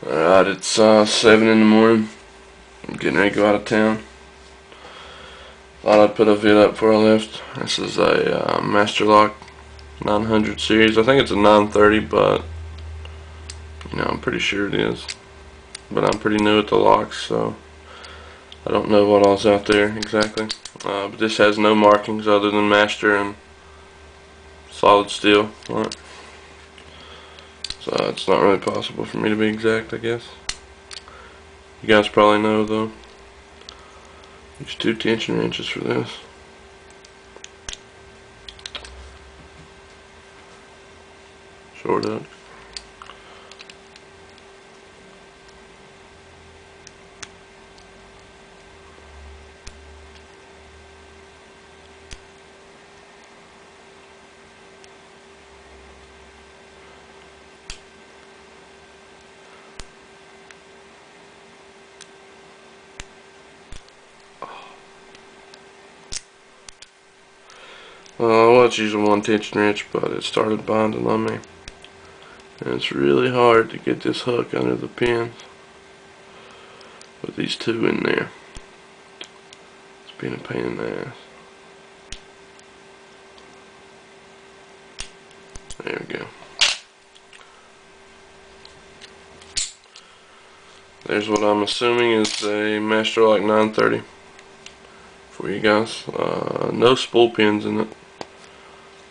Alright, it's 7 in the morning. I'm getting ready to go out of town. Thought I'd put a vid up before I left. This is a Master Lock 900 series. I think it's a 930, but I'm pretty sure it is. But I'm pretty new at the locks, so I don't know what all's out there exactly. But this has no markings other than master and solid steel on it. So it's not really possible for me to be exact, I guess. You guys probably know though. Use 2 tension wrenches for this. Short hook. Well, I was using 1 tension wrench, but it started binding on me. And it's really hard to get this hook under the pins with these 2 in there. It's been a pain in the ass. There we go. There's what I'm assuming is a Master Lock 930 for you guys. No spool pins in it.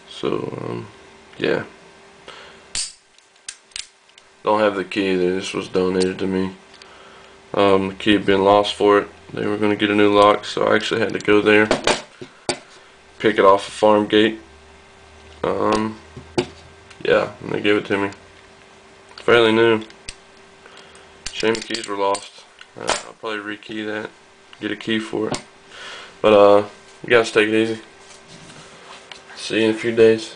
So, yeah. Don't have the key. This was donated to me. The key had been lost for it. They were going to get a new lock, so I actually had to go there, pick it off a farm gate. Yeah, and they gave it to me. Fairly new. Shame the keys were lost. I'll probably rekey that, get a key for it. But you guys take it easy. See you in a few days.